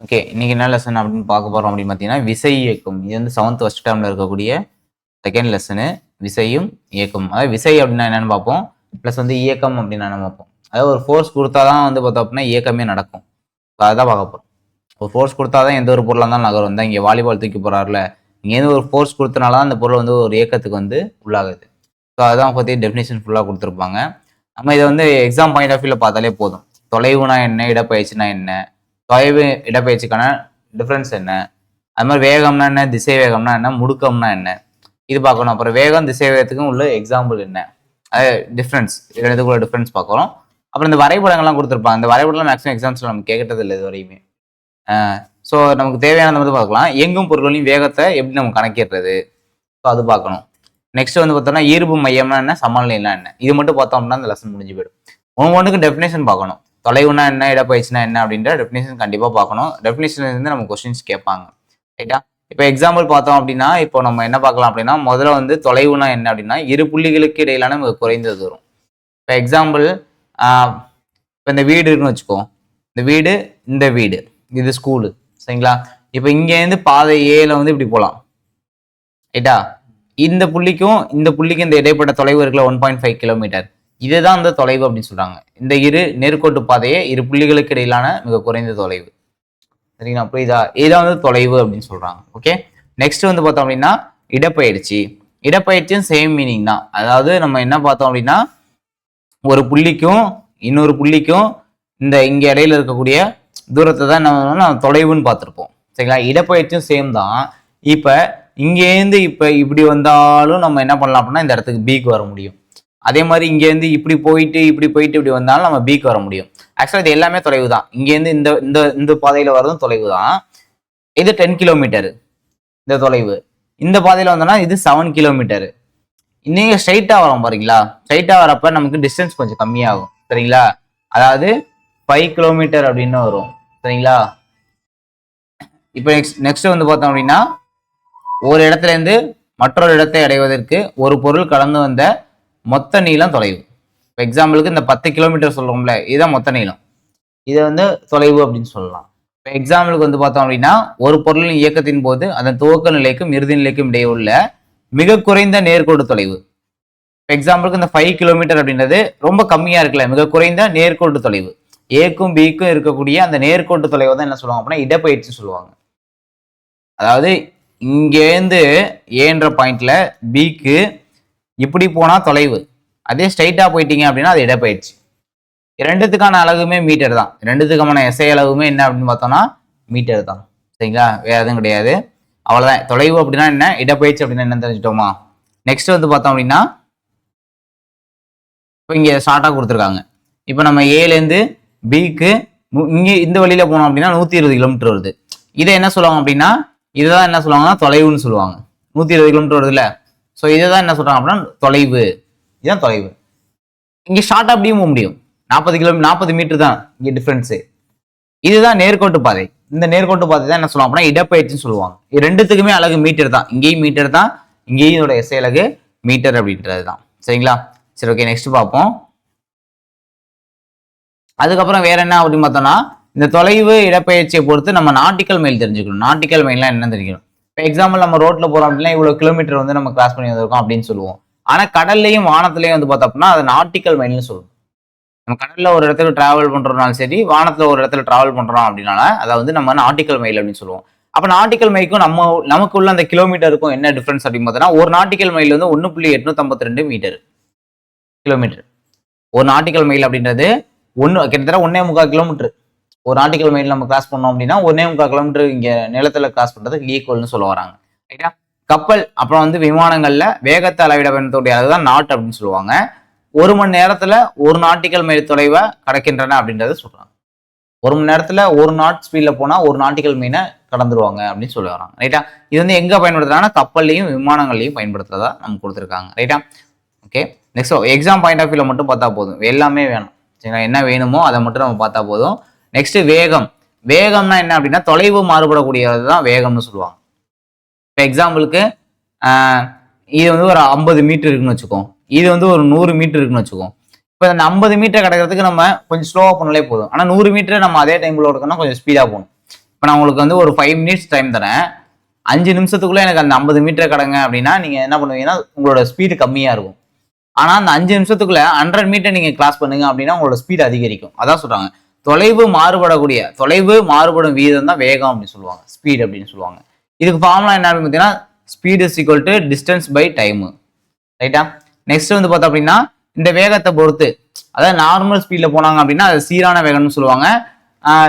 Okay, இன்னைக்கு என்ன lesson அப்படின்னு பார்க்க போறோம் அப்படின்னு பார்த்தீங்கன்னா, விசை இயக்கம். இது வந்து 7th ஃபர்ஸ்ட் டேர்ம்ல இருக்கக்கூடிய செகண்ட் லெசனு. விசையும் இயக்கம். அதாவது விசை அப்படின்னா என்னன்னு பார்ப்போம். ப்ளஸ் வந்து இயக்கம் அப்படின்னா என்ன பார்ப்போம். அதாவது ஒரு ஃபோர்ஸ் கொடுத்தா தான் வந்து பார்த்தோம் அப்படின்னா இயக்கமே நடக்கும். அதான் பார்க்க போறோம். ஒரு ஃபோர்ஸ் கொடுத்தா தான் எந்த ஒரு பொருளாக இருந்தாலும் நகரும். தான் இங்கே வாலிபால் தூக்கி போறாருல, இங்கேருந்து ஒரு ஃபோர்ஸ் கொடுத்தனால தான் அந்த பொருள் வந்து ஒரு இயக்கத்துக்கு வந்து உள்ளாகுது. ஸோ அதான் பற்றி டெஃபினேஷன் ஃபுல்லாக கொடுத்துருப்பாங்க. நம்ம இதை வந்து எக்ஸாம் பாயிண்ட் ஆஃப் வியூவில் பார்த்தாலே போதும். தொலைவுனா என்ன, இடப்பெயர்ச்சினா என்ன, தொலைவு இடப்பெயர்ச்சிக்கான டிஃப்ரென்ஸ் என்ன, அது மாதிரி வேகம்னா என்ன, திசை வேகம்னா என்ன, முடுக்கம்னா என்ன, இது பார்க்கணும். அப்புறம் வேகம் திசை வேகத்துக்கும் உள்ள எக்ஸாம்பிள் என்ன, அது டிஃப்ரென்ஸ், ரெண்டுக்குள்ள டிஃப்ரென்ஸ் பார்க்குறோம். அப்புறம் இந்த வரைபடங்கள்லாம் கொடுத்துருப்பாங்க. இந்த வரைபடம்லாம் மேக்ஸிமம் எக்ஸாம்ஸில் நம்ம கேட்கறது இல்லை இது வரையுமே. ஸோ நமக்கு தேவையானதை வந்து பார்க்கலாம். இயங்கும் பொருட்களின் வேகத்தை எப்படி நம்ம கணக்கிடுறது, ஸோ அது பார்க்கணும். நெக்ஸ்ட் வந்து பார்த்தோம்னா ஈர்ப்பு மையம்னா என்ன, சமநிலைனா என்ன, இது மட்டும் பார்த்தோம் அப்படின்னா அந்த லெசன் முடிஞ்சு போயிடும். ஒவ்வொன்றுக்கு டெஃபினேஷன் பார்க்கணும். தொலைவுனா என்ன, இடப்பயிற்சினா என்ன அப்படின்ற டெஃபினேஷன் கண்டிப்பாக பார்க்கணும். டெஃபினேஷன்ல இருந்து நம்ம கொஸ்டின்ஸ் கேட்பாங்க. ரைட்டா? இப்போ எக்ஸாம்பிள் பார்த்தோம் அப்படின்னா, இப்போ நம்ம என்ன பார்க்கலாம் அப்படின்னா, முதல்ல வந்து தொலைவுனா என்ன அப்படின்னா, இரு புள்ளிகளுக்கு இடையிலான மிக குறைந்த தூரம். இப்போ எக்ஸாம்பிள், இப்போ இந்த வீடு இருக்குன்னு வச்சுக்கோ. இந்த வீடு, இந்த வீடு, இது ஸ்கூலு. சரிங்களா? இப்போ இங்கேருந்து பாதை ஏல வந்து இப்படி போகலாம். ரைட்டா? இந்த புள்ளிக்கும் இந்த இடைப்பட்ட தொலைவு இருக்குல்ல 1.5 கிலோமீட்டர். இதுதான் அந்த தொலைவு அப்படின்னு சொல்றாங்க. இந்த இரு நேர்கோட்டு பாதையே இரு புள்ளிகளுக்கு இடையிலான மிக குறைந்த தொலைவு. சரிங்களா? புரியுதா? இதுதான் வந்து தொலைவு அப்படின்னு சொல்றாங்க. ஓகே, நெக்ஸ்ட் வந்து பார்த்தோம் அப்படின்னா இடப்பெயர்ச்சி. இடப்பெயர்ச்சியும் சேம் மீனிங் தான். அதாவது நம்ம என்ன பார்த்தோம் அப்படின்னா, ஒரு புள்ளிக்கும் இன்னொரு புள்ளிக்கும் இங்க இடையில இருக்கக்கூடிய தூரத்தை தான் நம்ம தொலைவுன்னு பார்த்துருப்போம். சரிங்களா? இடப்பெயர்ச்சியும் சேம் தான். இப்ப இங்கேருந்து இப்ப இப்படி வந்தாலும் நம்ம என்ன பண்ணலாம் அப்படின்னா இந்த இடத்துக்கு பிக்கு வர முடியும். அதே மாதிரி இங்கேருந்து இப்படி போயிட்டு இப்படி வந்தாலும் நம்ம பிக்கு வர முடியும். ஆக்சுவலாக இது எல்லாமே தொலைவு தான். இங்கேருந்து இந்த பாதையில வரதும் தொலைவு தான். இது 10 கிலோமீட்டர் இந்த தொலைவு. இந்த பாதையில வந்தோம்னா இது 7 கிலோமீட்டர். நீங்க ஸ்ட்ரைட்டா வரோம் பாருங்களா, ஸ்ட்ரைட்டா வரப்ப நமக்கு டிஸ்டன்ஸ் கொஞ்சம் கம்மியாகும். சரிங்களா? அதாவது 5 கிலோமீட்டர் அப்படின்னு வரும். சரிங்களா? இப்போ நெக்ஸ்ட் வந்து பார்த்தோம் அப்படின்னா, ஒரு இடத்துல இருந்து மற்றொரு இடத்தை அடைவதற்கு ஒரு பொருள் கடந்து வந்த மொத்த நீளம் தொலைவு. இப்போ எக்ஸாம்பிளுக்கு இந்த 10 கிலோமீட்டர் சொல்றோம்ல, இதுதான் மொத்த நீளம். இதை வந்து தொலைவு அப்படின்னு சொல்லலாம். இப்போ எக்ஸாம்பிளுக்கு வந்து பார்த்தோம் அப்படின்னா, ஒரு பொருளின் இயக்கத்தின் போது அதன் துவக்க நிலைக்கும் இறுதி நிலைக்கும் இடையே உள்ள மிக குறைந்த நேர்கோடு தொலைவு. இப்போ எக்ஸாம்பிளுக்கு இந்த 5 கிலோமீட்டர் அப்படின்றது ரொம்ப கம்மியா இருக்குல்ல, மிக குறைந்த நேர்கோட்டு தொலைவு. ஏக்கும் பிக்கும் இருக்கக்கூடிய அந்த நேர்கோட்டு தொலைவை தான் என்ன சொல்லுவாங்க அப்படின்னா இடப்பெயர்ச்சி சொல்லுவாங்க. அதாவது இங்கேருந்து ஏன்ற பாயிண்ட்ல பிக்கு இப்படி போனா தொலைவு, அதே ஸ்ட்ரைட்டா போயிட்டீங்க அப்படின்னா அது இடப்பெயர்ச்சி. ரெண்டுத்துக்கான அலகுமே மீட்டர் தான். ரெண்டுத்துக்கான எஸ்ஐ அளவுமே என்ன அப்படின்னு பார்த்தோம்னா மீட்டர் தான். சரிங்களா? வேற எதுவும் கிடையாது. அவ்வளவுதான். தொலைவு அப்படின்னா என்ன, இடப்பெயர்ச்சி அப்படின்னா என்ன தெரிஞ்சுட்டோமா? நெக்ஸ்ட் வந்து பார்த்தோம் அப்படின்னா, இப்போ இங்க ஷார்ட்டா கொடுத்துருக்காங்க. இப்போ நம்ம ஏலேருந்து பிக்கு இங்க இந்த வழியில போனோம் அப்படின்னா 120 கிலோமீட்டர் வருது. இதை என்ன சொல்லுவாங்க அப்படின்னா, இதுதான் என்ன சொல்லுவாங்கன்னா தொலைவுன்னு சொல்லுவாங்க. 120 கிலோமீட்டர் வருது இல்ல, ஸோ இதை தான் என்ன சொல்றாங்க அப்படின்னா தொலைவு. இதுதான் தொலைவு. இங்க ஷார்ட்டா அப்படியும் போக முடியும். 40 மீட்டர் தான் இங்க டிஃபரன்ஸ். இதுதான் நேர்கோட்டு பாதை. இந்த நேர்கோட்டு பாதை தான் என்ன சொல்லுவாங்க அப்படின்னா இடப்பெயர்ச்சின்னு சொல்லுவாங்க. இது ரெண்டுத்துக்குமே அலகு மீட்டர் தான். இங்கேயும் மீட்டர் தான், இங்கேயும் இதோட எஸ்ஐ அலகு மீட்டர் அப்படின்றது தான். சரிங்களா? சரி, ஓகே, நெக்ஸ்ட் பார்ப்போம். அதுக்கப்புறம் வேற என்ன அப்படின்னு பார்த்தோம்னா, இந்த தொலைவு இடப்பெயர்ச்சியை பொறுத்து நம்ம நாட்டிக்கல் மைல் தெரிஞ்சுக்கணும். நாட்டிக்கல் மைல்லாம் என்னன்னு தெரிஞ்சுக்கணும். இப்போ எக்ஸாம்பிள் நம்ம ரோட்ல போறோம் அப்படின்னா இவ்வளவு கிலோமீட்டர் வந்து நம்ம கிராஸ் பண்ணி வந்திருக்கோம் அப்படின்னு சொல்லுவோம். ஆனா கடல்லையும் வானத்திலையும் வந்து பார்த்தோம் அப்படின்னா அது நாட்டிக்கல் மைல்னு சொல்லுவோம். நம்ம கடல்ல ஒரு இடத்துல டிராவல் பண்றோம்னாலும் சரி, வானத்துல ஒரு இடத்துல டிராவல் பண்றோம் அப்படின்னால அதை வந்து நம்ம நாட்டிக்கல் மைல் அப்படின்னு சொல்லுவோம். அப்ப நாட்டிக்கல் மைலுக்கும் நமக்கு உள்ள அந்த கிலோமீட்டருக்கும் என்ன டிஃபரன்ஸ் அப்படின்னு பார்த்தோம்னா, ஒரு நாட்டிக்கல் மைல் வந்து 1.852 மீட்டர் கிலோமீட்டர். ஒரு நாட்டிக்கல் மைல் அப்படின்றது கிட்டத்தட்ட 1.25 கிலோமீட்டர். ஒரு நாட்டிக்கல் மைல் நம்ம கிராஸ் பண்ணோம் அப்படின்னா 1.25 கிலோமீட்டர் இங்க நிலத்துல கிராஸ் பண்றதுக்கு ஈக்குவல்னு சொல்ல வராங்க. ரைட்டா? கப்பல் அப்புறம் வந்து விமானங்கள்ல வேகத்தை அளவிட பயன்படுத்தக்கூடிய அதுதான் நாட் அப்படின்னு சொல்லுவாங்க. 1 மணி நேரத்துல ஒரு நாட்டிக்கல் மைல் தொலைவை கடக்கின்றன அப்படின்றத சொல்றாங்க. 1 மணி நேரத்துல 1 நாட் ஸ்பீட்ல போனா ஒரு நாட்டிக்கல் மைலை கடந்துருவாங்க அப்படின்னு சொல்லி வராங்க. ரைட்டா? இது வந்து எங்க பயன்படுத்துறாங்கன்னா கப்பல்லையும் விமானங்கள்லையும் பயன்படுத்துறதா நம்ம கொடுத்துருக்காங்க. ரைட்டா? Okay, next exam point of வியூல மட்டும் பார்த்தா போதும், எல்லாமே வேணும். சரிங்களா? என்ன வேணுமோ அதை மட்டும் நம்ம பார்த்தா போதும். நெக்ஸ்ட் வேகம். வேகம்னா என்ன அப்படின்னா தொலைவு மாறுபடக்கூடியது தான் வேகம்னு சொல்லுவாங்க. இப்போ எக்ஸாம்பிளுக்கு இது வந்து ஒரு 50 மீட்டர் இருக்குன்னு வச்சுக்கோம், இது வந்து ஒரு 100 மீட்டர் இருக்குன்னு வச்சுக்கோம். இப்போ அந்த 50 மீட்டர் கிடக்கிறதுக்கு நம்ம கொஞ்சம் ஸ்லோவாக பண்ணாலே போதும். ஆனால் 100 மீட்டர் நம்ம அதே டைம்ல ஓடணும்னா கொஞ்சம் ஸ்பீடாக போகணும். இப்போ நான் உங்களுக்கு வந்து ஒரு 5 மினிட்ஸ் டைம் தரேன், 5 நிமிஷத்துக்குள்ள எனக்கு அந்த 50 மீட்டர் கடங்க அப்படின்னா நீங்க என்ன பண்ணுவீங்கன்னா உங்களோட ஸ்பீடு கம்மியா இருக்கும். ஆனா அந்த 5 நிமிஷத்துக்குள்ள 100 மீட்டர் நீங்க கிராஸ் பண்ணுங்க அப்படின்னா உங்களோட ஸ்பீடு அதிகரிக்கும். அதான் சொல்றாங்க தொலைவு மாறுபடும் வீதம் தான் வேகம் அப்படின்னு சொல்லுவாங்க, ஸ்பீட் அப்படின்னு சொல்லுவாங்க. இதுக்கு ஃபார்முலா என்ன அப்படின்னு பார்த்தீங்கன்னா speed is equal to distance by time. ரைட்டா? நெக்ஸ்ட் வந்து பார்த்தோம் அப்படின்னா இந்த வேகத்தை பொறுத்து, அதாவது நார்மல் ஸ்பீட்ல போனாங்க அப்படின்னா அது சீரான வேகம்னு சொல்லுவாங்க.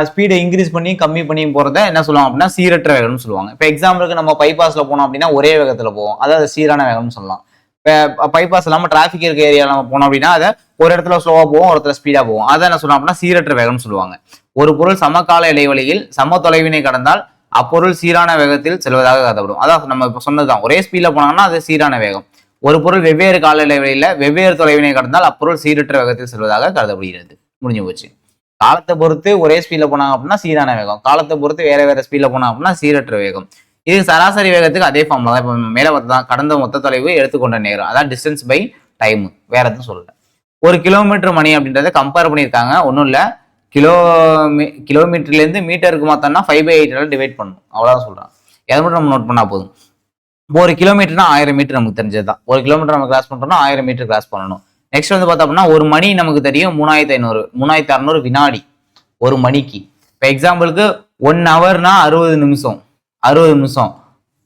ஸ்பீடை இன்க்ரீஸ் பண்ணி கம்மி பண்ணி போறத என்ன சொல்லுவாங்க அப்படின்னா சீரற்ற வேகம்னு சொல்லுவாங்க. இப்போ எக்ஸாம்பிளுக்கு நம்ம பைபாஸ்ல போனோம் அப்படின்னா ஒரே வேகத்துல போவோம், அதாவது சீரான வேகம்னு சொல்லலாம். இப்போ பைபாஸ் இல்லாமல் டிராஃபிக் இருக்க ஏரியா நம்ம போனோம் அப்படின்னா அதை ஒரு இடத்துல ஸ்லோவா போவோம், ஒரு இடத்துல ஸ்பீடா போவோம். அதை என்ன சொல்லுவோம் அப்படின்னா சீரற்ற வேகம்னு சொல்லுவாங்க. ஒரு பொருள் சமகால இடைவெளியில் சம தொலைவினை கடந்தால் அப்பொருள் சீரான வேகத்தில் செல்வதாக கருதப்படும். அதான் நம்ம இப்போ சொன்னதுதான், ஒரே ஸ்பீட்ல போனாங்கன்னா அது சீரான வேகம். ஒரு பொருள் வெவ்வேறு கால இடைவெளியில வெவ்வேறு தொலைவினை கடந்தால் அப்பொருள் சீரற்ற வேகத்தில் செல்வதாக கருதப்படுகிறது. முடிஞ்சு போச்சு. காலத்தை பொறுத்து ஒரே ஸ்பீட்ல போனாங்க அப்படின்னா சீரான வேகம், காலத்தை பொறுத்து வேற ஸ்பீட்ல போனாங்க அப்படின்னா சீரற்ற வேகம். இது சராசரி வேகத்துக்கு அதே ஃபார்ம்ல தான். இப்போ மேல தான் கடந்த மொத்த தொலைவு எடுத்துக்கொண்ட நேரம், அதான் டிஸ்டன்ஸ் பை டைம், வேற எதுவும் சொல்லல. ஒரு கிலோமீட்டர் மணி அப்படின்றத கம்பேர் பண்ணியிருக்காங்க. ஒன்றும் இல்லை, கிலோமீட்டர்லேருந்து மீட்டருக்கு மாத்தோம்னா 5/8 டிவைட் பண்ணணும், அவ்வளோதான் சொல்றாங்க. எதை மட்டும் நம்ம நோட் பண்ணா போதும். ஒரு கிலோமீட்டர்னா 1000 மீட்டர் நமக்கு தெரிஞ்சது தான். ஒரு கிலோமீட்டர் நம்ம கிராஸ் பண்றோம்னா 1000 மீட்டர் கிராஸ் பண்ணணும். நெக்ஸ்ட் வந்து பார்த்தோம் அப்படின்னா ஒரு மணி நமக்கு தெரியும் 3600 வினாடி ஒரு மணிக்கு. இப்போ எக்ஸாம்பிளுக்கு 1 ஹவர்னா 60 நிமிஷம்,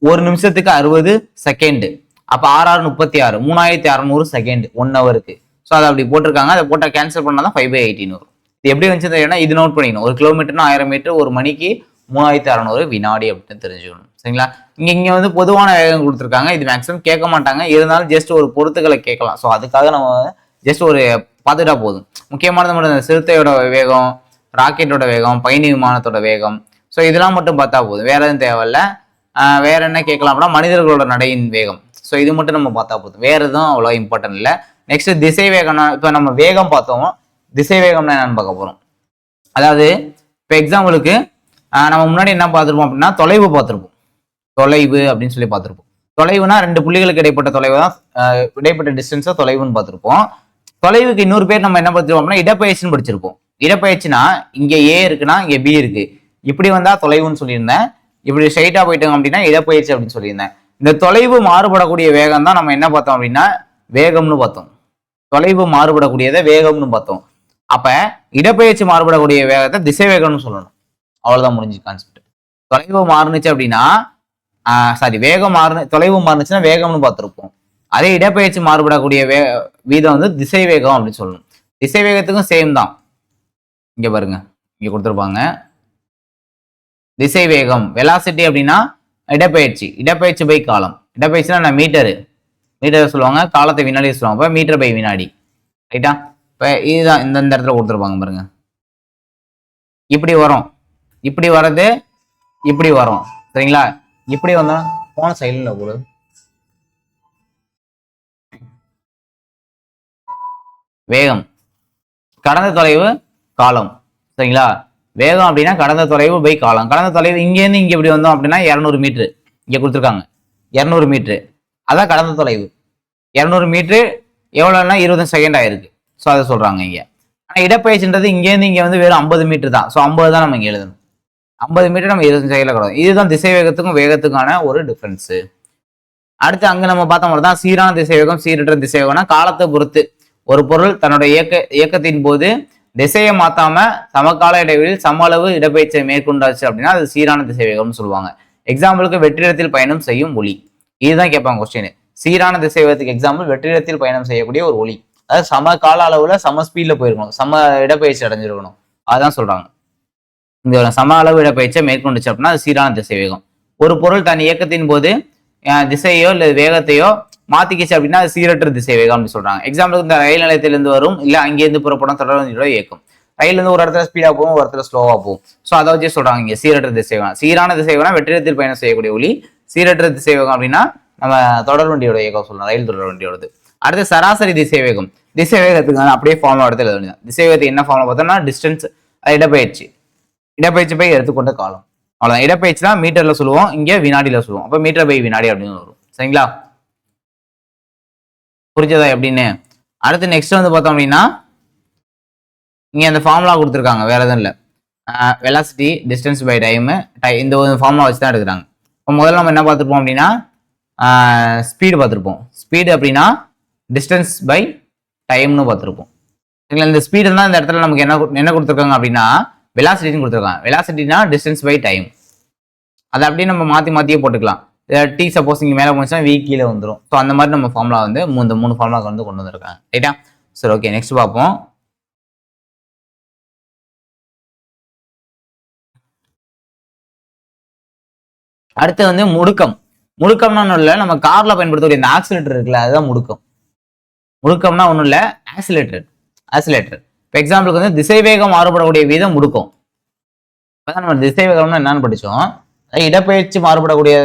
ஒரு நிமிஷத்துக்கு 60 செகண்ட். அப்ப 6×6 = 3600 செகண்ட் 1 ஹவருக்கு. ஸோ அதை அப்படி போட்டிருக்காங்க. அதை போட்டால் கேன்சல் பண்ணாதான் 5/18 வரும். இது எப்படி வந்து தெரியும்னா இது நோட் பண்ணிக்கணும். ஒரு கிலோமீட்டர்னா 1000 மீட்டர், ஒரு மணிக்கு 3600 வினாடி அப்படின்னு தெரிஞ்சுக்கணும். சரிங்களா? இங்க வந்து பொதுவான வேகம் கொடுத்துருக்காங்க. இது மேக்ஸிமம் கேட்க மாட்டாங்க, இருந்தாலும் ஜஸ்ட் ஒரு பொறுத்துக்களை கேட்கலாம். ஸோ அதுக்காக நம்ம ஜஸ்ட் ஒரு பார்த்துட்டா போதும். முக்கியமானது மட்டும் சிறுத்தையோட வேகம், ராக்கெட்டோட வேகம், பயணி விமானத்தோட வேகம், ஸோ இதெல்லாம் மட்டும் பார்த்தா போதும், வேற எதுவும் தேவையில்ல. வேற என்ன கேட்கலாம் அப்படின்னா மனிதர்களோட நடையின் வேகம். ஸோ இது மட்டும் நம்ம பார்த்தா போதும், வேற எதுவும் அவ்வளோ இம்பார்ட்டன்ட் இல்லை. நெக்ஸ்ட் திசை வேகம்னா, இப்போ நம்ம வேகம் பார்த்தோம், திசை வேகம்னா என்னன்னு பார்க்க போறோம். அதாவது இப்போ எக்ஸாம்பிளுக்கு நம்ம முன்னாடி என்ன பார்த்துருப்போம் அப்படின்னா தொலைவு பார்த்துருப்போம். தொலைவு அப்படின்னு சொல்லி பார்த்துருப்போம். தொலைவுனா 2 புள்ளிகளுக்கு இடைப்பட்ட தொலைவு தான், இடைப்பட்ட டிஸ்டன்ஸா தொலைவுன்னு பார்த்துருப்போம். தொலைவுக்கு இன்னொரு பேர் நம்ம என்ன பார்த்துருப்போம் அப்படின்னா இடப்பெயர்ச்சின்னு படிச்சிருப்போம். இடப்பெயர்ச்சினா இங்க ஏ இருக்குன்னா இங்க பி இருக்கு, இப்படி வந்தா தொலைவுன்னு சொல்லியிருந்தேன். இப்படி ஸ்ட்ரைட்டா போயிட்டோம் அப்படின்னா இடப்பெயர்ச்சி அப்படின்னு சொல்லியிருந்தேன். இந்த தொலைவு மாறுபடக்கூடிய வேகம் தான் நம்ம என்ன பார்த்தோம் அப்படின்னா வேகம்னு பார்த்தோம். தொலைவு மாறுபடக்கூடியதை வேகம்னு பார்த்தோம். அப்ப இடப்பெயர்ச்சி மாறுபடக்கூடிய வேகத்தை திசை வேகம்னு சொல்லணும். அவ்வளவுதான், முடிஞ்சு கான்செப்ட். தொலைவு மாறுனுச்சு அப்படின்னா தொலைவு மாறுனுச்சுன்னா வேகம்னு பார்த்திருப்போம். அதே இடப்பெயர்ச்சி மாறுபடக்கூடிய வீதம் வந்து திசை வேகம் அப்படின்னு சொல்லணும். திசை வேகத்துக்கும் சேம் தான். இங்க பாருங்க, இங்க கொடுத்துருப்பாங்க திசை வேகம் வெலாசிட்டி அப்படின்னா இடப்பெயர்ச்சி பை காலம். இடப்பெயர்ச்சினா நான் மீட்டர் சொல்லுவாங்க, காலத்தை வினாடி சொல்லுவாங்க. இப்போ மீட்டர் பை வினாடி. ரைட்டா? இப்போ இதுதான் இந்த இடத்துல கொடுத்துருப்பாங்க பாருங்க. இப்படி வரும், இப்படி வர்றது இப்படி வரும். சரிங்களா? இப்படி வந்தா போன சைடுல போடு. வேகம் கடந்த தொலைவு காலம். சரிங்களா? வேகம் அப்படின்னா கடந்த தொலைவு பை காலம். கடந்த தொலைவு இங்கேருந்து இங்க இப்படி வந்தோம் அப்படின்னா 200 மீட்டர் இங்க கொடுத்துருக்காங்க. 200 மீட்டர் அதான் கடந்த தொலைவு. 200 மீட்டர் எவ்வளோன்னா 20 செகண்ட் ஆயிருக்கு. ஸோ அதை சொல்றாங்க இங்க. ஆனால் இடப்பெயர்ச்சின்றது இங்கேருந்து இங்க வந்து வெறும் 50 மீட்டர் தான். ஸோ 50 தான் நம்ம இங்க எழுதணும். 50 மீட்டர் நம்ம 20 செகண்ட்ல கிடையாது. இதுதான் திசை வேகத்துக்கும் வேகத்துக்கான ஒரு டிஃபரன்ஸ். அடுத்து அங்க நம்ம பார்த்த மாதிரி தான் சீரான திசை வேகம், சீரற்ற திசை வேகம்னா காலத்தை பொறுத்து ஒரு பொருள் தன்னுடைய இயக்கத்தின் போது திசையை மாத்தாம சமகால இடைவெளியில் சம அளவு இடப்பெயர்ச்சியை மேற்கொண்டாச்சு அப்படின்னா அது சீரான திசை வேகம்னு சொல்லுவாங்க. எக்ஸாம்பிளுக்கு வெற்றிடத்தில் பயணம் செய்யும் ஒளி, இதுதான் கேட்பாங்க கொஸ்டின். சீரான திசை வேகத்துக்கு எக்ஸாம்பிள் வெற்றிடத்தில் பயணம் செய்யக்கூடிய ஒரு ஒளி, அதாவது சம கால அளவுல சம ஸ்பீட்ல போயிருக்கணும், சம இடப்பெயர்ச்சி அடைஞ்சிருக்கணும், அதுதான் சொல்றாங்க. இந்த சம அளவு இடப்பெயர்ச்சியை மேற்கொண்டுச்சு அப்படின்னா அது சீரான திசை வேகம். ஒரு பொருள் தன் இயக்கத்தின் போது திசையோ இல்லை வேகத்தையோ மாத்திக்கிச்சு அப்படின்னா அது சீரற்ற திசை வேகம் அப்படின்னு சொல்றாங்க. எக்ஸாம்பிளுக்கு இந்த ரயில் நிலையத்திலிருந்து வரும் இல்லை அங்கேருந்து புறப்படும் தொடர்வண்டியோட இயக்கம். ரயில் வந்து ஒரு இடத்துல ஸ்பீடா போகும், ஒரு இடத்துல ஸ்லோவா போகும். ஸோ அதை வச்சு சொல்றாங்க இங்க சீரற்ற திசை வேகம். சீரான திசை வேகம் வெற்றிடத்தில் பயணம் செய்யக்கூடிய ஒளி, சீரற்ற திசை வேகம் அப்படின்னா நம்ம தொடர்வண்டியோட இயக்கம் சொல்லலாம், ரயில் தொடர்வண்டியோடது. அடுத்து சராசரி திசை வேகம். திசை வேகத்துக்கு அப்படியே ஃபார்முலா எடுத்து எழுத வேண்டியது. திசை வேகத்துக்கு என்ன ஃபார்முலா பார்த்தோம்னா டிஸ்டன்ஸ், இடப்பெயர்ச்சி பை எடுத்துக்கொண்ட காலம், அவ்வளவுதான். இடப்பெயர்ச்சி தான் மீட்டர்ல சொல்லுவோம், இங்க வினாடியில சொல்லுவோம். அப்ப மீட்டர் பை வினாடி அப்படின்னு வரும். சரிங்களா? புரிஞ்சதா எப்படின்னு? அடுத்து நெக்ஸ்ட் வந்து பார்த்தோம் அப்படின்னா இங்க அந்த ஃபார்முலா கொடுத்துருக்காங்க, வேற எதுவும் இல்லை. வெலாசிட்டி டிஸ்டன்ஸ் பை டைம் இந்த ஒரு ஃபார்முலா வச்சு தான் எடுக்கிறாங்க. இப்போ முதல்ல நம்ம என்ன பார்த்துருப்போம் அப்படின்னா ஸ்பீடு பார்த்துருப்போம். ஸ்பீடு அப்படின்னா டிஸ்டன்ஸ் பை டைம்னு பார்த்துருப்போம். இந்த ஸ்பீடு தான் இந்த இடத்துல நமக்கு என்ன கொடுத்துருக்காங்க அப்படின்னா வெலாசிட்டின்னு கொடுத்துருக்காங்க. வெலாசிட்டினா டிஸ்டன்ஸ் பை டைம். அதை அப்படியே நம்ம மாற்றியே போட்டுக்கலாம். டி சப்போஸ் இங்கே மேலே போச்சுன்னா வி கீழே வந்துடும். ஸோ அந்த மாதிரி நம்ம ஃபார்முலா வந்து இந்த 3 ஃபார்முலா வந்து கொண்டு வந்திருக்காங்க. ரைட்டா? சரி, ஓகே, நெக்ஸ்ட் பார்ப்போம். அடுத்து வந்து முடுக்கம். முடுக்கம்னா ஒன்றும் இல்லை, நம்ம கார்ல பயன்படுத்தக்கூடிய இந்த ஆக்சிலேட்டர் இருக்குல்ல, அதுதான் முடுக்கம். முடுக்கம்னா ஒன்றும் இல்லை, ஆக்சிலேட்டர். இப்போ எக்ஸாம்பிளுக்கு வந்து திசைவேகம் மாறுபடக்கூடிய வீதம் முடுக்கம். இப்போதான் நம்ம திசைவேகம்னா என்னன்னு படித்தோம். இடப்பெயர்ச்சி மாறுபடக்கூடிய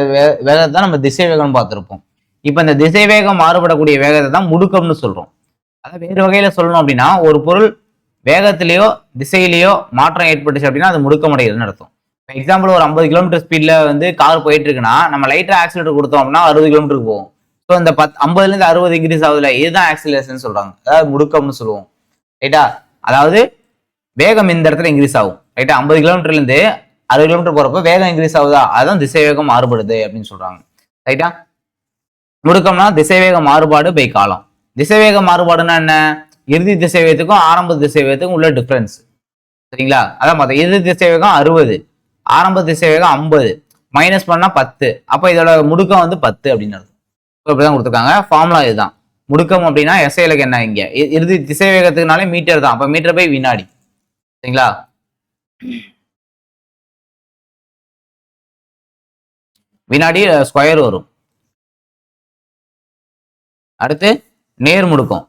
வேகத்தை தான் நம்ம திசைவேகம்னு பார்த்துருப்போம். இப்போ இந்த திசைவேகம் மாறுபடக்கூடிய வேகத்தை தான் முடுக்கம்னு சொல்றோம். அதாவது வேறு வகையில சொல்லணும் அப்படின்னா ஒரு பொருள் வேகத்திலேயோ திசையிலேயோ மாற்றம் ஏற்பட்டுச்சு அப்படின்னா அது முடுக்கமடைகிறதுன்னு அர்த்தம். எக்ஸாம்பிள் ஒரு 50 கிலோமீட்டர் ஸ்பீட்ல வந்து கார் போயிட்டு இருக்குன்னா நம்ம லைட்டா ஆக்சிலேட்டர் கொடுத்தோம் அப்படின்னா 60 கிலோமீட்டருக்கு போகும். ஸோ இந்த 50லேருந்து 60 இன்க்ரீஸ் ஆகுதுல, இதுதான் ஆக்சிலேஷன் சொல்றாங்க. அதாவது முடுக்கம்னு சொல்லுவோம். ரைட்டா? அதாவது வேகம் இந்த இடத்துல இன்க்ரீஸ் ஆகும். ரைட்டா? 50 கிலோமீட்டர்லேருந்து 60 கிலோமீட்டர் போறப்ப வேகம் இன்க்ரீஸ் ஆகுதா, அதுதான் திசைவேகம் மாறுபடுது அப்படின்னு சொல்றாங்க. ரைட்டா? முடுக்கம்னா திசைவேக மாறுபாடு பை காலம். திசைவேக மாறுபாடுன்னா என்ன? இறுதி திசைவேகத்துக்கும் ஆரம்ப திசைவேகத்துக்கும் உள்ள டிஃபரன்ஸ். சரிங்களா? அதான் பார்த்தா இறுதி திசைவேகம் 60, ஆரம்ப திசைவேகம் 50, மைனஸ் பண்ணா 10. அப்போ இதோட முடுக்கம் வந்து 10 அப்படின்னு அர்த்தம். இப்படிதான் கொடுத்துருக்காங்க. ஃபார்முலா இதுதான். முடுக்கம் அப்படின்னா எஸ்ஐலுக்கு என்ன, இங்க இறுதி திசைவேகத்துக்குனாலே மீட்டர் தான். அப்ப மீட்டர் பை வினாடி. சரிங்களா? வினாடி ஸ்கொயர் வரும். அடுத்து நேர்முடுக்கம்.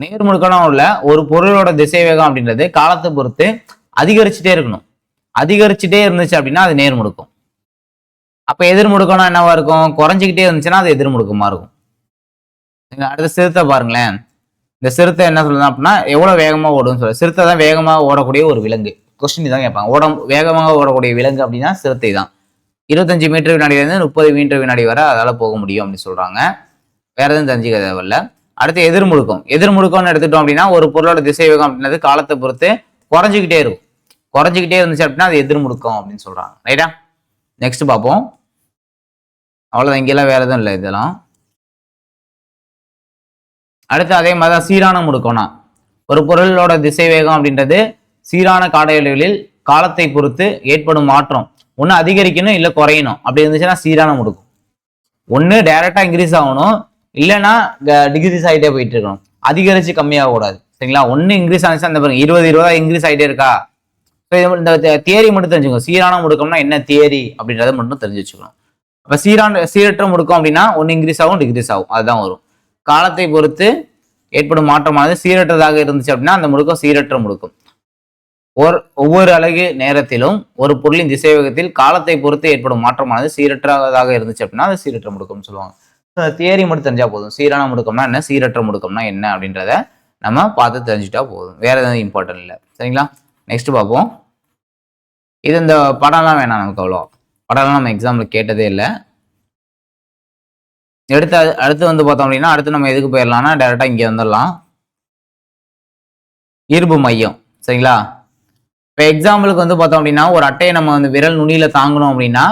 நேர்முடுக்கம்னா உள்ள ஒரு பொருளோட திசைவேகம் அப்படின்றது காலத்தை பொறுத்து அதிகரிச்சுட்டே இருக்கணும். அதிகரிச்சுட்டே இருந்துச்சு அப்படின்னா அது நேர்முடுக்கம். அப்ப எதிர்முடுக்கம்னா என்னவா இருக்கும்? குறைஞ்சிக்கிட்டே இருந்துச்சுன்னா அது எதிர்முடுக்கமா இருக்கும். அடுத்த சிறுத்தை பாருங்களேன். இந்த சிறுத்தை என்ன சொல்லுது அப்படின்னா எவ்வளவு வேகமா ஓடுன்னு சொல்ல. சிறுத்தை தான் வேகமாக ஓடக்கூடிய ஒரு விலங்கு. கொஸ்டின் தான் கேட்பாங்க. வேகமாக ஓடக்கூடிய விலங்கு அப்படின்னா சிறுத்தை தான். 25 மீட்டர் வினாடியிலிருந்து 30 மீட்டர் வினாடி வரை அதால போக முடியும் அப்படின்னு சொல்றாங்க. வேற எதுவும் தெரிஞ்சுக்க தேவையில்ல. அடுத்து எதிர்முடுக்கம். எதிர்முடுக்கம்னு எடுத்துட்டோம் அப்படின்னா ஒரு பொருளோட திசைவேகம் அப்படின்றது காலத்தை பொறுத்து குறைஞ்சிக்கிட்டே இருக்கும். குறைஞ்சிக்கிட்டே இருந்துச்சு அப்படின்னா அது எதிர்முடுக்கம் அப்படின்னு சொல்றாங்க. ரைட்டா? நெக்ஸ்ட் பார்ப்போம். அவ்வளவுதான், இங்கெல்லாம் வேற எதுவும் இல்லை இதெல்லாம். அடுத்து அதே மாதிரி தான் சீரான முடுக்கம்னா ஒரு பொருளோட திசைவேகம் அப்படின்றது சீரான காலநிலைகளில் காலத்தை பொறுத்து ஏற்படும் மாற்றம் ஒன்று அதிகரிக்கணும் இல்லை குறையணும். அப்படி இருந்துச்சுன்னா சீரான முடுக்கம். ஒன்று டைரக்டா இன்க்ரீஸ் ஆகணும், இல்லைன்னா டிகிரீஸ் ஆகிட்டே போயிட்டு இருக்கணும். அதிகரிச்சு கம்மியாக கூடாது. சரிங்களா? ஒன்று இன்க்ரீஸ் ஆனிச்சுன்னா இந்த பாருங்க 20 இன்க்ரீஸ் ஆகிட்டே இருக்கா. இந்த தியரி மட்டும் தெரிஞ்சுக்கணும். சீரான முடுக்கம்னா என்ன தியரி அப்படின்றத மட்டும் தெரிஞ்சு வச்சுக்கணும். அப்ப சீரற்ற முடுக்கம் அப்படின்னா ஒன்று இன்க்ரீஸ் ஆகும், டிகிரீஸ் ஆகும், அதுதான் வரும். காலத்தை பொறுத்து ஏற்படும் மாற்றமானது சீரற்றதாக இருந்துச்சு அப்படின்னா அந்த முடுக்கம் சீரற்ற முடுக்கம். ஒவ்வொரு அலகு நேரத்திலும் ஒரு பொருளின் திசைவேகத்தில் காலத்தை பொறுத்து ஏற்படும் மாற்றமானது சீரற்றதாக இருந்துச்சு அப்படின்னா அது சீரற்ற முடுக்கம்னு சொல்லுவாங்க. தியரி மட்டும் தெரிஞ்சா போதும். சீரான முடுக்கம்னா என்ன, சீரற்ற முடுக்கம்னா என்ன அப்படின்றத நம்ம பார்த்து தெரிஞ்சுட்டா போதும். வேற எதுவும் இம்பார்ட்டன்ட் இல்லை. சரிங்களா? நெக்ஸ்ட் பார்ப்போம். இது இந்த படம்லாம் வேணாம் நமக்கு, அவ்வளோ படம்லாம் நம்ம எக்ஸாம்ல கேட்டதே இல்லை. அடுத்து வந்து பார்த்தோம் அப்படின்னா அடுத்து நம்ம எதுக்கு போயிடலாம்னா டைரக்டா இங்கே வந்துடலாம். ஈர்ப்பு மையம். சரிங்களா? இப்போ எக்ஸாம்பிளுக்கு வந்து பார்த்தோம் அப்படின்னா ஒரு அட்டையை நம்ம வந்து விரல் நுனியில தாங்கணும் அப்படின்னா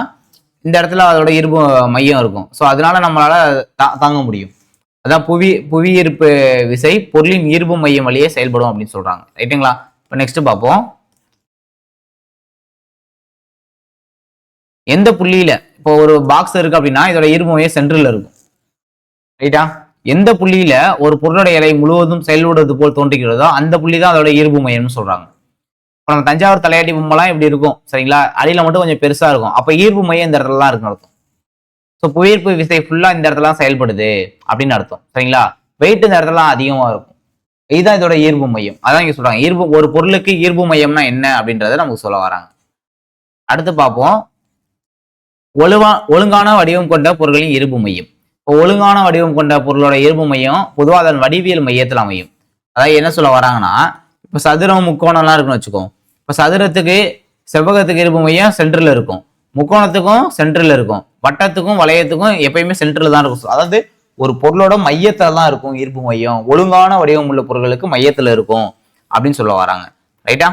இந்த இடத்துல அதோட ஈர்ப்பு மையம் இருக்கும். ஸோ அதனால நம்மளால தாங்க முடியும். அதான் புவியீர்ப்பு விசை பொருளின் ஈர்ப்பு மையம் வழியே செயல்படும் அப்படின்னு சொல்றாங்க. ரைட்டுங்களா? இப்போ நெக்ஸ்ட் பார்ப்போம். எந்த புள்ளியில இப்போ ஒரு பாக்ஸ் இருக்கு அப்படின்னா இதோட ஈர்ப்பு மையம் சென்ட்ரல் இருக்கும். ரைட்டா? எந்த புள்ளியில ஒரு பொருளோட இலை முழுவதும் செயல்படுவது போல் தோன்றுகிறதோ அந்த புள்ளி தான் அதோட ஈர்ப்பு மையம்னு சொல்றாங்க. இப்போ நம்ம தஞ்சாவூர் தலையாட்டி பொம்மைலாம் இப்படி இருக்கும். சரிங்களா? அடியில மட்டும் கொஞ்சம் பெருசா இருக்கும். அப்ப ஈர்ப்பு மையம் இந்த இடத்துல தான் இருக்குன்னு அர்த்தம். ஸோ புவியீர்ப்பு விசை ஃபுல்லா இந்த இடத்துல செயல்படுது அப்படின்னு அர்த்தம். சரிங்களா? வெயிட் இந்த இடத்துல அதிகமா இருக்கும். இதுதான் இதோட ஈர்ப்பு மையம். அதான் இங்க சொல்றாங்க ஒரு பொருளுக்கு ஈர்ப்பு மையம்னா என்ன அப்படின்றத நமக்கு சொல்ல வராங்க. அடுத்து பார்ப்போம். ஒழுங்கான வடிவம் கொண்ட பொருட்களின் ஈர்ப்பு மையம். இப்போ ஒழுங்கான வடிவம் கொண்ட பொருளோட ஈர்ப்பு மையம் பொதுவாக அதன் வடிவியல் மையத்தில் அமையும். அதாவது என்ன சொல்ல வராங்கன்னா இப்போ சதுரம் முக்கோணம்லாம் இருக்குன்னு வச்சுக்கோ. இப்போ சதுரத்துக்கு செவ்வகத்துக்கு ஈர்ப்பு மையம் சென்டர்ல இருக்கும், முக்கோணத்துக்கும் சென்டர்ல இருக்கும், வட்டத்துக்கும் வளையத்துக்கும் எப்பயுமே சென்டர்ல தான் இருக்கும். அதாவது ஒரு பொருளோட மையத்துல தான் இருக்கும் ஈர்ப்பு மையம். ஒழுங்கான வடிவம் உள்ள பொருட்களுக்கு மையத்துல இருக்கும் அப்படின்னு சொல்ல வராங்க. ரைட்டா?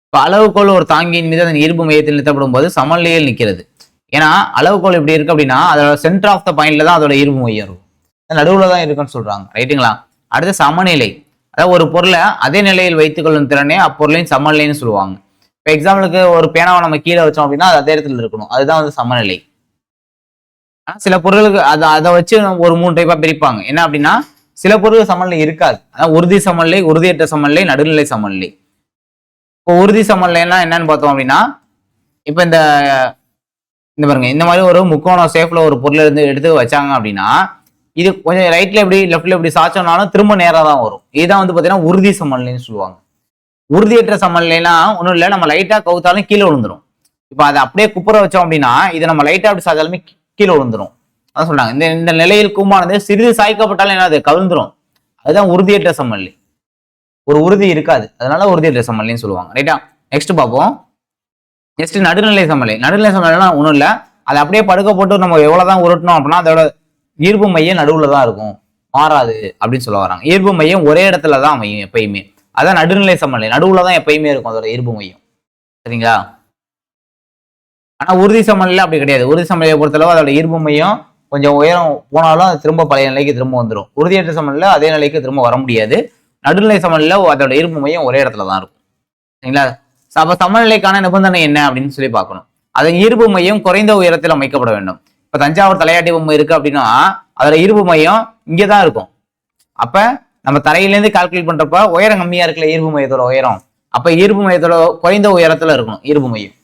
இப்போ அளவுகோல் ஒரு தாங்கியின் மீது அதன் ஈர்ப்பு மையத்தில் நிறுத்தப்படும் போது சமநிலையில் நிற்கிறது. ஏன்னா அளவுகோல் எப்படி இருக்கு அப்படின்னா அதோட சென்டர் ஆஃப் த பாயிண்ட்ல தான் அதோட ஈர்ப்பு மையம் இருக்கும், நடுவில் தான் இருக்குன்னு சொல்றாங்க. ரைட்டுங்களா? அடுத்து சமநிலை, அதாவது ஒரு பொருளை அதே நிலையில் வைத்துக் கொள்ளும் திறனே அப்பொருளின் சமநிலைன்னு சொல்லுவாங்க. இப்போ எக்ஸாம்பிளுக்கு ஒரு பேனாவை நம்ம கீழே வச்சோம் அப்படின்னா அது அதே இடத்துல இருக்கணும், அதுதான் வந்து சமநிலை. ஆனால் சில பொருளுக்கு அதை வச்சு ஒரு 3 டைப்பா பிரிப்பாங்க. என்ன அப்படின்னா சில பொருள் சமநிலை இருக்காது, அதாவது உறுதி சமநிலை, உறுதியற்ற சமநிலை, நடுநிலை சமநிலை. இப்போ உறுதி சமநிலைன்னா என்னன்னு பார்த்தோம் அப்படின்னா இப்போ இந்த பாருங்க, இந்த மாதிரி ஒரு முக்கோணம் ஷேப்ல ஒரு பொருள் இருந்து எடுத்து வச்சாங்க அப்படின்னா இது கொஞ்சம் ரைட்ல எப்படி லெஃப்ட்ல எப்படி சாச்சோம்னாலும் திரும்ப நேராக தான் வரும். இதுதான் வந்து பார்த்தீங்கன்னா உறுதி சமநிலைன்னு சொல்லுவாங்க. உறுதியற்ற சமநிலைனா ஒன்றும் இல்லை, நம்ம லைட்டா கவுத்தாலும் கீழே விழுந்துரும். இப்போ அதை அப்படியே குப்புற வச்சோம் அப்படின்னா இதை நம்ம லைட்டா அப்படி சாச்சாலுமே கீழே விழுந்துரும். அதான் சொல்றாங்க இந்த நிலையில் கூமானது சிறிது சாய்க்கப்பட்டாலும் என்ன அது கவிழ்ந்துரும். அதுதான் உறுதியற்ற சமநிலை, ஒரு உறுதி இருக்காது, அதனால உறுதியற்ற சமநிலைன்னு சொல்லுவாங்க. ரைட்டா? நெக்ஸ்ட் பார்ப்போம். நெக்ஸ்ட் நடுநிலை சமநிலை. நடுநிலை சமநிலைனா ஒன்றும் இல்லை, அதை அப்படியே படுக்க போட்டு நம்ம எவ்வளவுதான் உருட்டணும் அப்படின்னா அதோட ஈர்ப்பு மையம் நடுவில் தான் இருக்கும், மாறாது அப்படின்னு சொல்ல வராங்க. ஈர்ப்பு மையம் ஒரே இடத்துல தான் அமையும் எப்பயுமே, அதான் நடுநிலை சமநிலை, நடுவில் தான் எப்பயுமே இருக்கும் அதோட ஈர்ப்பு மையம். சரிங்களா? ஆனா உறுதி சமநிலை அப்படி கிடையாது. உறுதி சமநிலையை பொறுத்தளவு அதோட ஈர்ப்பு மையம் கொஞ்சம் உயரம் போனாலும் அது திரும்ப பழைய நிலைக்கு திரும்ப வந்துடும். உறுதியற்ற சமநிலை அதே நிலைக்கு திரும்ப வர முடியாது. நடுநிலை சமநிலை அதோட ஈர்ப்பு மையம் ஒரே இடத்துல தான் இருக்கும். சரிங்களா? அப்ப சமநிலைக்கான நிபந்தனை என்ன அப்படின்னு சொல்லி பார்க்கணும். அதன் ஈர்ப்பு மையம் குறைந்த உயரத்தில் அமைக்கப்பட வேண்டும். இப்ப தஞ்சாவூர் தலையாட்டி பொம்மை இருக்கு அப்படின்னா அதோட ஈர்ப்பு மையம் இங்கதான் இருக்கும். அப்ப நம்ம தரையிலேருந்து கால்குலேட் பண்றப்ப உயரம் கம்மியா இருக்குல்ல ஈர்ப்பு மையத்தோட உயரம், அப்ப ஈர்ப்பு மையத்தோட குறைந்த உயரத்துல இருக்கணும் ஈர்ப்பு மையம்.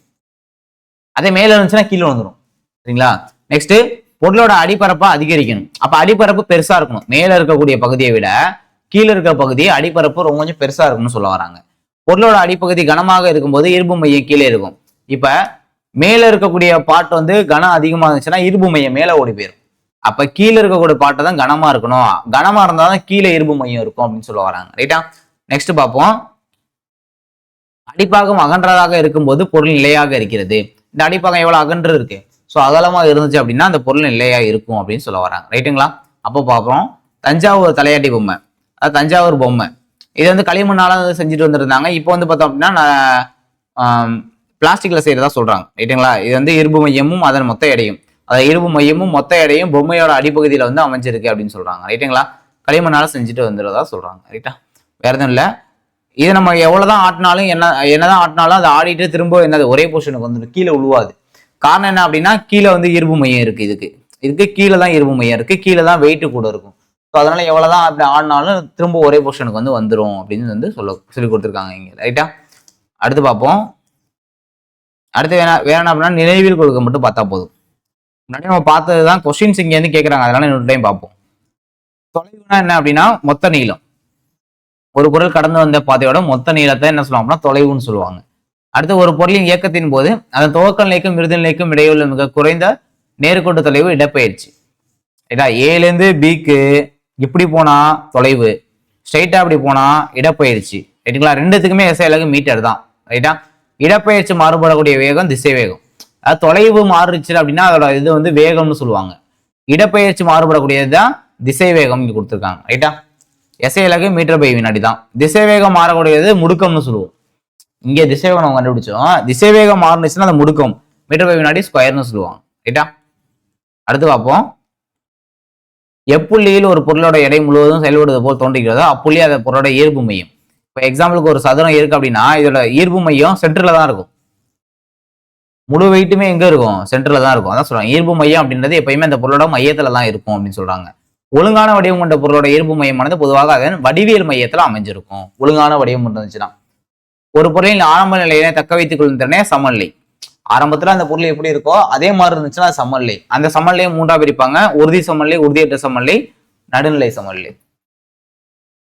அதே மேல இருந்துச்சுன்னா கீழே வந்துடும். சரிங்களா? நெக்ஸ்ட் பொருளோட அடிப்பரப்பா அதிகரிக்கணும். அப்ப அடிப்பரப்பு பெருசா இருக்கணும், மேல இருக்கக்கூடிய பகுதியை விட கீழே இருக்கிற பகுதி அடிப்பரப்பு ரொம்ப கொஞ்சம் பெருசா இருக்கும்னு சொல்ல வராங்க. பொருளோட அடிப்பகுதி கனமாக இருக்கும்போது ஈர்ப்பு மையம் கீழே இருக்கும். இப்ப மேல இருக்கக்கூடிய பாட்டு வந்து கனம் அதிகமா இருந்துச்சுன்னா ஈர்ப்பு மையம் மேல ஓடி போயிடும். அப்ப கீழே இருக்கக்கூடிய பாட்டை தான் கனமா இருக்கணும், கனமா இருந்தாதான் கீழே ஈர்ப்பு மையம் இருக்கும் அப்படின்னு சொல்ல வராங்க. ரைட்டா? நெக்ஸ்ட் பார்ப்போம். அடிப்பாகம் அகன்றதாக இருக்கும்போது பொருள் நிலையாக இருக்கிறது. இந்த அடிப்பாகம் எவ்வளவு அகன்று இருக்கு, ஸோ அகலமா இருந்துச்சு அப்படின்னா அந்த பொருள் நிலையா இருக்கும் அப்படின்னு சொல்ல வராங்க. ரைட்டுங்களா? அப்போ பார்ப்போம். தஞ்சாவூர் தலையாட்டி பொம்மை, அது தஞ்சாவூர் பொம்மை, இது வந்து களிமண்ணால செஞ்சுட்டு வந்துருந்தாங்க. இப்போ வந்து பார்த்தோம் அப்படின்னா பிளாஸ்டிக்ல செய்யறதா சொல்றாங்க. ரைட்டுங்களா? இது வந்து இரும்பு மையமும் அதன் மொத்த எடையும், அதாவது இரும்பு மையமும் மொத்த எடையும் பொம்மையோட அடிப்பகுதியில வந்து அமைஞ்சிருக்கு அப்படின்னு சொல்றாங்க. ரைட்டுங்களா? களிமண்ணால செஞ்சுட்டு வந்துடுறதா சொல்றாங்க. ரைட்டா? வேற எதுவும் இல்லை. இது நம்ம எவ்வளவுதான் ஆட்டினாலும் என்னதான் ஆட்டினாலும் அதை ஆடிட்டு திரும்ப என்னது ஒரே பொசிஷனுக்கு வந்துடும், கீழே உழுவாது. காரணம் என்ன அப்படின்னா கீழே வந்து இரும்பு மையம் இருக்கு, இதுக்கு கீழே தான் இரும்பு மையம் இருக்கு, கீழே தான் வெயிட் கூட இருக்கும். ஸோ அதனால எவ்வளவுதான் அப்படி ஆடினாலும் திரும்ப ஒரே பொசிஷனுக்கு வந்து வந்துடும் அப்படின்னு வந்து சொல்லி கொடுத்துருக்காங்க இங்க. ரைட்டா? அடுத்து பார்ப்போம். அடுத்து வேற என்ன அப்படின்னா நினைவில் கொடுக்க மட்டும் பார்த்தா போதும். முன்னாடி நம்ம பார்த்ததுதான் கொஸ்டின்ஸ் இங்க இருந்து கேட்கறாங்க, அதனால இன்னொரு டைம் பார்ப்போம். தொலைவுனா என்ன அப்படின்னா மொத்த நீளம், ஒரு பொருள் கடந்து வந்த பாதையோட மொத்த நீளத்தை என்ன சொல்லுவாங்க அப்படின்னா தொலைவுன்னு சொல்லுவாங்க. அடுத்து ஒரு பொருளின் இயக்கத்தின் போது அதன் துவக்க நிலைக்கும் இறுதி நிலைக்கும் இடையுள்ள மிக குறைந்த நேர்கோட்டு தொலைவு இடப்பெயர்ச்சி. ரைட்டா? ஏலேருந்து பிக்கு இப்படி போனா தொலைவு, ஸ்ட்ரைட்டா அப்படி போனா இடப்பெயர்ச்சி. ரைட்டுங்களா? ரெண்டுத்துக்குமே எஸ்ஐ அலகு மீட்டர் தான். ரைட்டா? இடப்பெயர்ச்சி மாறுபடக்கூடிய வேகம் திசை வேகம். அதாவது தொலைவு மாறுச்சு அப்படின்னா அதோட இது வந்து வேகம்னு சொல்லுவாங்க, இடப்பெயர்ச்சி மாறுபடக்கூடியது தான் திசை வேகம் இங்க கொடுத்துருக்காங்க. ரைட்டா? எஸ்ஐ அலகு மீட்டர் பை வினாடி தான். திசை வேகம் மாறக்கூடியது முடுக்கம்னு சொல்லுவோம். இங்கே திசை வேகம் நம்ம கண்டுபிடிச்சோம், திசை வேகம் மாறுனுச்சுன்னா அந்த முடுக்கம் மீட்டர் பை வினாடி ஸ்கொயர்னு சொல்லுவாங்க. ரைட்டா? அடுத்து பார்ப்போம். எப்புள்ளியில் ஒரு பொருளோட எடை முழுவதும் செயல்படுவது போல் தோன்றுகிறதோ அப்புள்ளி அந்த பொருளோட ஈர்ப்பு மையம். இப்போ எக்ஸாம்பிளுக்கு ஒரு சதுரம் இருக்கு அப்படின்னா இதோட ஈர்ப்பு மையம் சென்டர்ல தான் இருக்கும், முழு வெயிட்டுமே எங்க இருக்கும், சென்டர்ல தான் இருக்கும். அதான் சொல்றாங்க ஈர்ப்பு மையம் அப்படின்றது எப்பயுமே அந்த பொருளோட மையத்துல தான் இருக்கும் அப்படின்னு சொல்றாங்க. ஒழுங்கான வடிவம் கொண்ட பொருளோட ஈர்ப்பு மையமானது பொதுவாக அதன் வடிவியல் மையத்துல அமைஞ்சிருக்கும். ஒழுங்கான வடிவம் இருந்துச்சுன்னா ஒரு பொருளின் ஆரம்ப நிலையினை தக்க வைத்துக் கொள்ளும் திறனே சமநிலை. ஆரம்பத்துல அந்த பொருள் எப்படி இருக்கோ அதே மாதிரி இருந்துச்சுன்னா சமநிலை. அந்த சமநிலையை 3ஆ பிரிப்பாங்க: உறுதி சமநிலை, உறுதியற்ற சமநிலை, நடுநிலை சமநிலை.